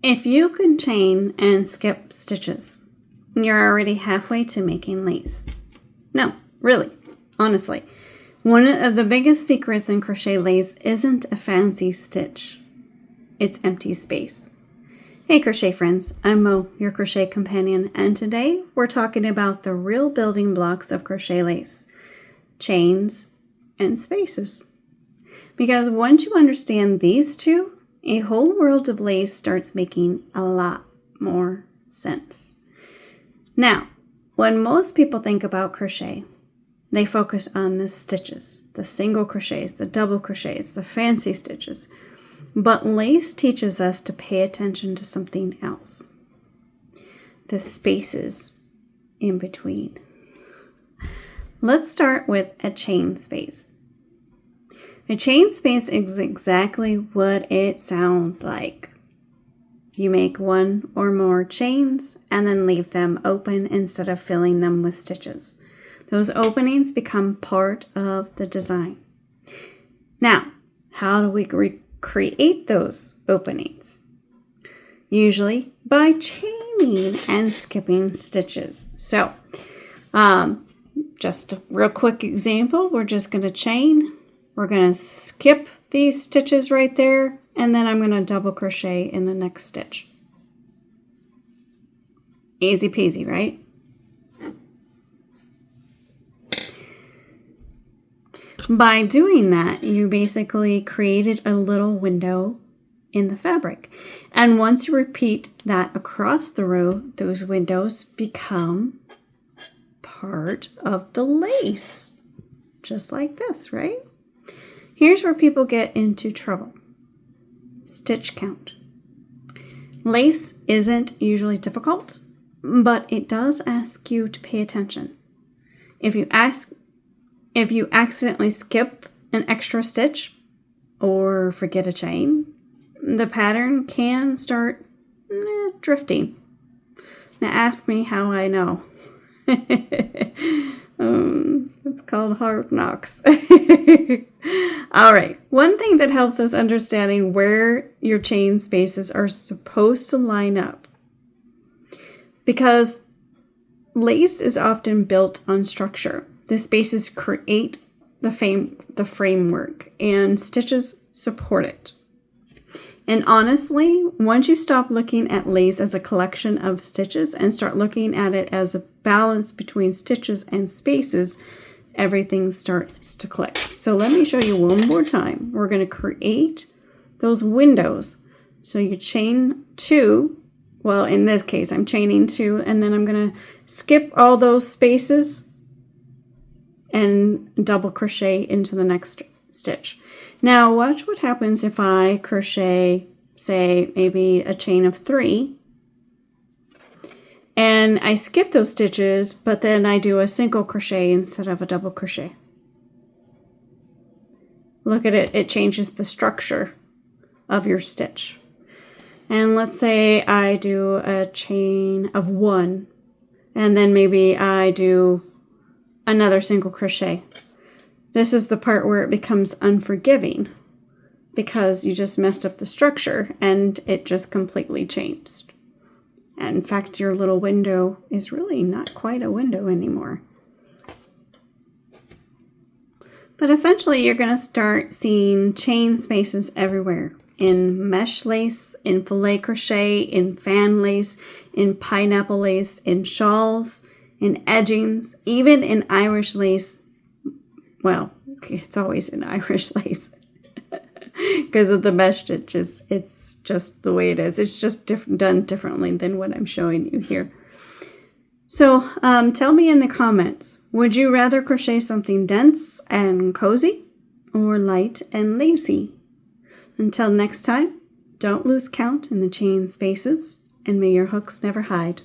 If you can chain and skip stitches, you're already halfway to making lace. No, really, honestly. One of the biggest secrets in crochet lace isn't a fancy stitch. It's empty space. Hey crochet friends, I'm Mo, your crochet companion, and today we're talking about the real building blocks of crochet lace, chains and spaces. Because once you understand these two, a whole world of lace starts making a lot more sense. Now, when most people think about crochet, they focus on the stitches, the single crochets, the double crochets, the fancy stitches. But lace teaches us to pay attention to something else. The spaces in between. Let's start with a chain space. A chain space is exactly what it sounds like. You make one or more chains and then leave them open instead of filling them with stitches. Those openings become part of the design. Now, how do we create those openings? Usually by chaining and skipping stitches. So, just a real quick example, we're just going to chain. We're going to skip these stitches right there, and then I'm going to double crochet in the next stitch. Easy peasy, right? By doing that, you basically created a little window in the fabric. And once you repeat that across the row, those windows become part of the lace. Just like this, right? Here's where people get into trouble. Stitch count. Lace isn't usually difficult, but it does ask you to pay attention. If you accidentally skip an extra stitch or forget a chain, the pattern can start drifting. Now ask me how I know. It's called hard knocks. All right. One thing that helps us understanding where your chain spaces are supposed to line up, because lace is often built on structure. The spaces create the framework, and stitches support it. And honestly, once you stop looking at lace as a collection of stitches and start looking at it as a balance between stitches and spaces, everything starts to click. So let me show you one more time. We're going to create those windows. So you chain two. Well, in this case, I'm chaining two, and then I'm going to skip all those spaces and double crochet into the next stitch. Now watch what happens if I crochet, say, maybe a chain of 3, and I skip those stitches, but then I do a single crochet instead of a double crochet. Look at it, it changes the structure of your stitch. And let's say I do a chain of 1, and then maybe I do another single crochet. This is the part where it becomes unforgiving because you just messed up the structure and it just completely changed. And in fact, your little window is really not quite a window anymore. But essentially, you're going to start seeing chain spaces everywhere. In mesh lace, in filet crochet, in fan lace, in pineapple lace, in shawls, in edgings, even in Irish lace. Well, it's always in Irish lace because of the mesh stitches. It's just the way it is. It's just done differently than what I'm showing you here. So tell me in the comments, would you rather crochet something dense and cozy or light and lacy? Until next time, don't lose count in the chain spaces, and may your hooks never hide.